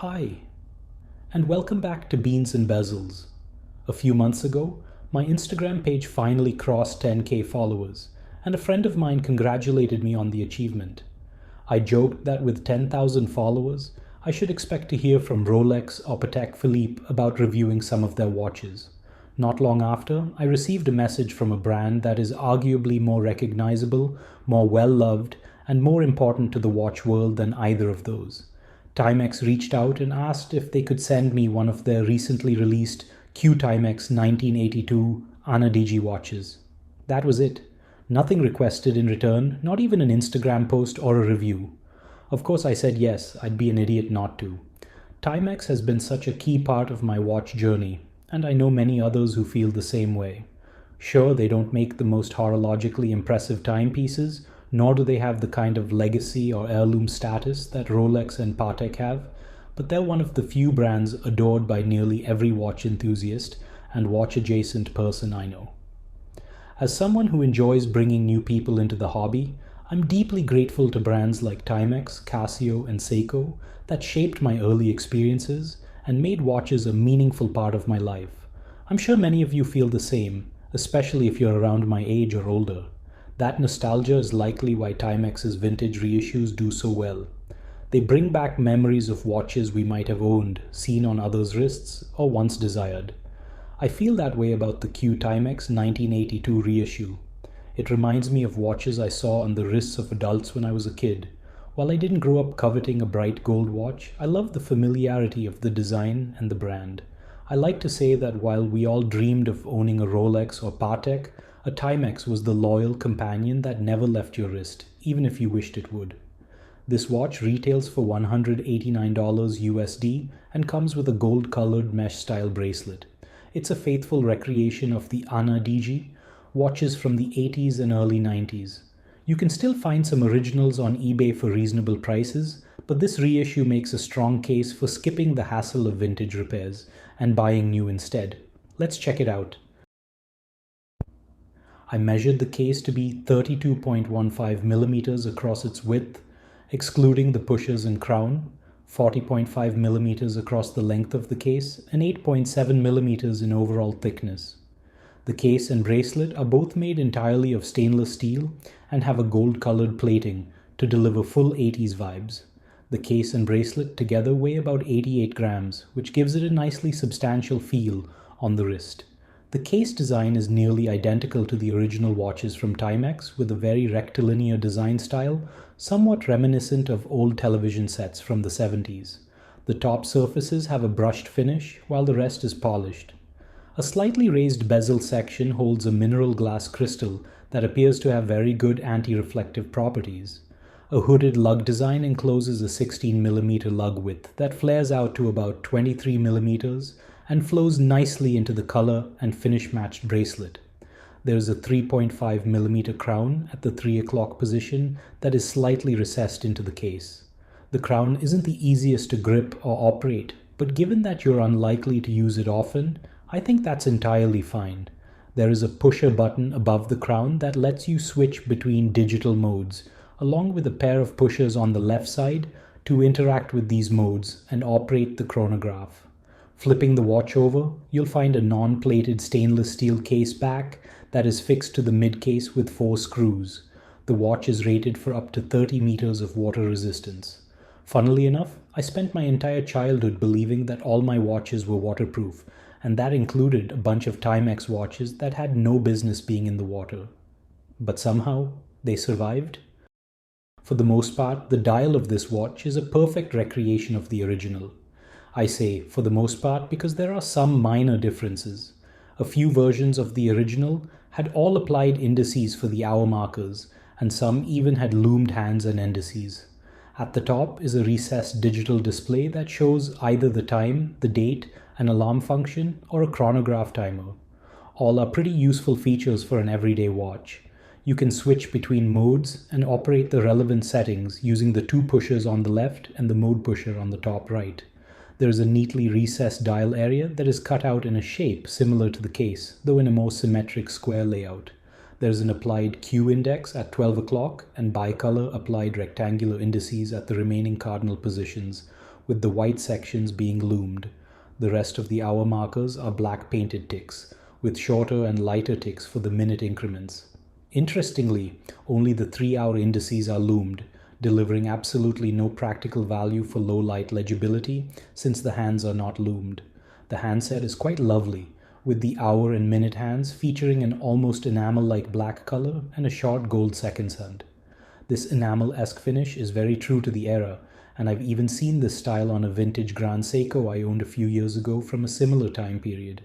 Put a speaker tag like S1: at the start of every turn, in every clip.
S1: Hi, and welcome back to Beans and Bezels. A few months ago, my Instagram page finally crossed 10K followers, and a friend of mine congratulated me on the achievement. I joked that with 10,000 followers, I should expect to hear from Rolex or Patek Philippe about reviewing some of their watches. Not long after, I received a message from a brand that is arguably more recognizable, more well-loved, and more important to the watch world than either of those. Timex reached out and asked if they could send me one of their recently released Q Timex 1982 Ana-Digi watches. That was it. Nothing requested in return, not even an Instagram post or a review. Of course I said yes, I'd be an idiot not to. Timex has been such a key part of my watch journey, and I know many others who feel the same way. Sure, they don't make the most horologically impressive timepieces, nor do they have the kind of legacy or heirloom status that Rolex and Patek have, but they're one of the few brands adored by nearly every watch enthusiast and watch-adjacent person I know. As someone who enjoys bringing new people into the hobby, I'm deeply grateful to brands like Timex, Casio, and Seiko that shaped my early experiences and made watches a meaningful part of my life. I'm sure many of you feel the same, especially if you're around my age or older. That nostalgia is likely why Timex's vintage reissues do so well. They bring back memories of watches we might have owned, seen on others' wrists, or once desired. I feel that way about the Q Timex 1982 reissue. It reminds me of watches I saw on the wrists of adults when I was a kid. While I didn't grow up coveting a bright gold watch, I love the familiarity of the design and the brand. I like to say that while we all dreamed of owning a Rolex or Patek, a Timex was the loyal companion that never left your wrist, even if you wished it would. This watch retails for $189 USD and comes with a gold-colored mesh-style bracelet. It's a faithful recreation of the Ana-Digi watches from the 80s and early 90s. You can still find some originals on eBay for reasonable prices, but this reissue makes a strong case for skipping the hassle of vintage repairs and buying new instead. Let's check it out. I measured the case to be 32.15 millimeters across its width, excluding the pushers and crown, 40.5 millimeters across the length of the case, and 8.7 millimeters in overall thickness. The case and bracelet are both made entirely of stainless steel and have a gold-colored plating to deliver full 80s vibes. The case and bracelet together weigh about 88 grams, which gives it a nicely substantial feel on the wrist. The case design is nearly identical to the original watches from Timex, with a very rectilinear design style, somewhat reminiscent of old television sets from the 70s. The top surfaces have a brushed finish, while the rest is polished. A slightly raised bezel section holds a mineral glass crystal that appears to have very good anti-reflective properties. A hooded lug design encloses a 16mm lug width that flares out to about 23mm and flows nicely into the color and finish-matched bracelet. There is a 3.5mm crown at the 3 o'clock position that is slightly recessed into the case. The crown isn't the easiest to grip or operate, but given that you're unlikely to use it often, I think that's entirely fine. There is a pusher button above the crown that lets you switch between digital modes, along with a pair of pushers on the left side to interact with these modes and operate the chronograph. Flipping the watch over, you'll find a non-plated stainless steel case back that is fixed to the mid-case with 4 screws. The watch is rated for up to 30 meters of water resistance. Funnily enough, I spent my entire childhood believing that all my watches were waterproof, and that included a bunch of Timex watches that had no business being in the water. But somehow, they survived. For the most part, the dial of this watch is a perfect recreation of the original. I say for the most part because there are some minor differences. A few versions of the original had all applied indices for the hour markers, and some even had loomed hands and indices. At the top is a recessed digital display that shows either the time, the date, an alarm function, or a chronograph timer. All are pretty useful features for an everyday watch. You can switch between modes and operate the relevant settings using the 2 pushers on the left and the mode pusher on the top right. There is a neatly recessed dial area that is cut out in a shape similar to the case, though in a more symmetric square layout. There is an applied Q index at 12 o'clock and bicolor applied rectangular indices at the remaining cardinal positions, with the white sections being loomed. The rest of the hour markers are black painted ticks, with shorter and lighter ticks for the minute increments. Interestingly, only the 3-hour indices are loomed, delivering absolutely no practical value for low light legibility since the hands are not loomed. The handset is quite lovely, with the hour and minute hands featuring an almost enamel-like black color and a short gold seconds hand. This enamel-esque finish is very true to the era, and I've even seen this style on a vintage Grand Seiko I owned a few years ago from a similar time period.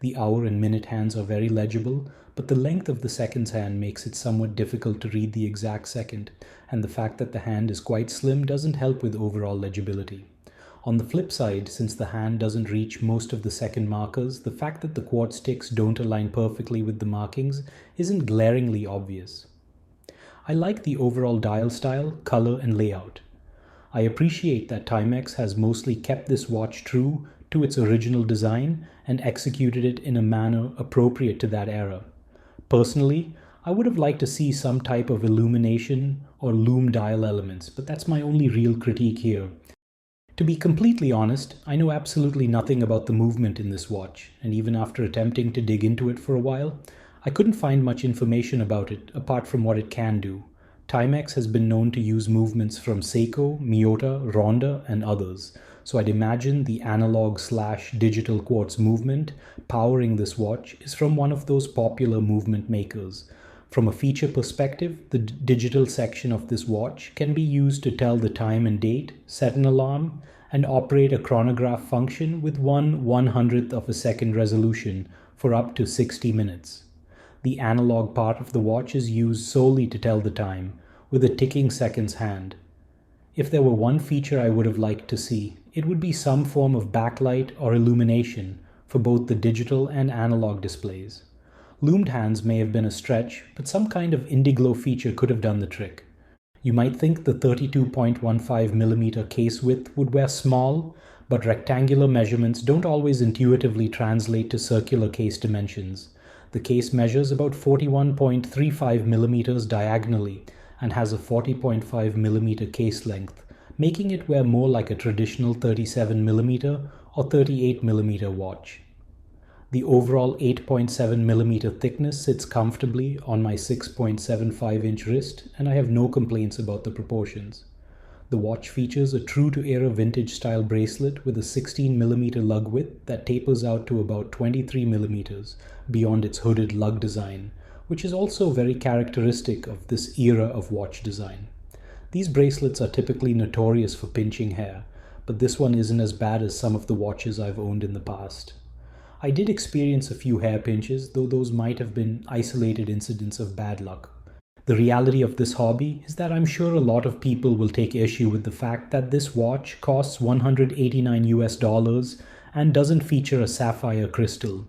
S1: The hour and minute hands are very legible, but the length of the seconds hand makes it somewhat difficult to read the exact second, and the fact that the hand is quite slim doesn't help with overall legibility. On the flip side, since the hand doesn't reach most of the second markers, the fact that the quartz ticks don't align perfectly with the markings isn't glaringly obvious. I like the overall dial style, color, and layout. I appreciate that Timex has mostly kept this watch true to its original design and executed it in a manner appropriate to that era. Personally, I would have liked to see some type of illumination or loom dial elements, but that's my only real critique here. To be completely honest, I know absolutely nothing about the movement in this watch, and even after attempting to dig into it for a while, I couldn't find much information about it apart from what it can do. Timex has been known to use movements from Seiko, Miyota, Ronda, and others, so I'd imagine the analog/digital quartz movement powering this watch is from one of those popular movement makers. From a feature perspective, the digital section of this watch can be used to tell the time and date, set an alarm, and operate a chronograph function with 1/100th of a second resolution for up to 60 minutes. The analog part of the watch is used solely to tell the time, with a ticking seconds hand. If there were one feature I would have liked to see, it would be some form of backlight or illumination for both the digital and analog displays. Loomed hands may have been a stretch, but some kind of indiglow feature could have done the trick. You might think the 32.15mm case width would wear small, but rectangular measurements don't always intuitively translate to circular case dimensions. The case measures about 41.35mm diagonally and has a 40.5mm case length, making it wear more like a traditional 37mm or 38mm watch. The overall 8.7mm thickness sits comfortably on my 6.75-inch wrist, and I have no complaints about the proportions. The watch features a true-to-era vintage-style bracelet with a 16mm lug width that tapers out to about 23mm beyond its hooded lug design, which is also very characteristic of this era of watch design. These bracelets are typically notorious for pinching hair, but this one isn't as bad as some of the watches I've owned in the past. I did experience a few hair pinches, though those might have been isolated incidents of bad luck. The reality of this hobby is that I'm sure a lot of people will take issue with the fact that this watch costs $189 and doesn't feature a sapphire crystal.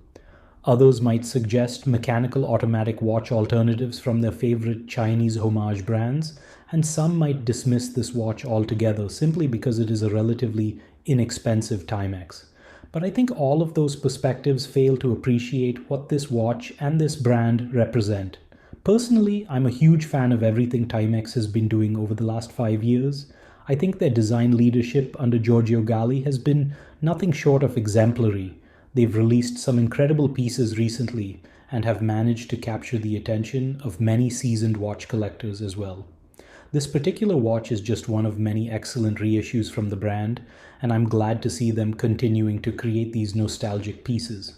S1: Others might suggest mechanical automatic watch alternatives from their favorite Chinese homage brands, and some might dismiss this watch altogether simply because it is a relatively inexpensive Timex. But I think all of those perspectives fail to appreciate what this watch and this brand represent. Personally, I'm a huge fan of everything Timex has been doing over the last 5 years. I think their design leadership under Giorgio Galli has been nothing short of exemplary. They've released some incredible pieces recently and have managed to capture the attention of many seasoned watch collectors as well. This particular watch is just one of many excellent reissues from the brand, and I'm glad to see them continuing to create these nostalgic pieces.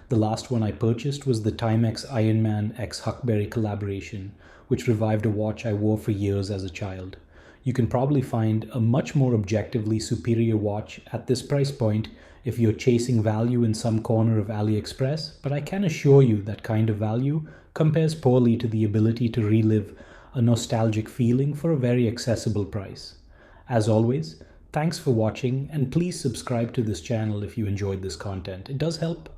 S1: The last one I purchased was the Timex Ironman x Huckberry collaboration, which revived a watch I wore for years as a child. You can probably find a much more objectively superior watch at this price point if you're chasing value in some corner of AliExpress, but I can assure you that kind of value compares poorly to the ability to relive a nostalgic feeling for a very accessible price. As always, thanks for watching, and please subscribe to this channel if you enjoyed this content. It does help,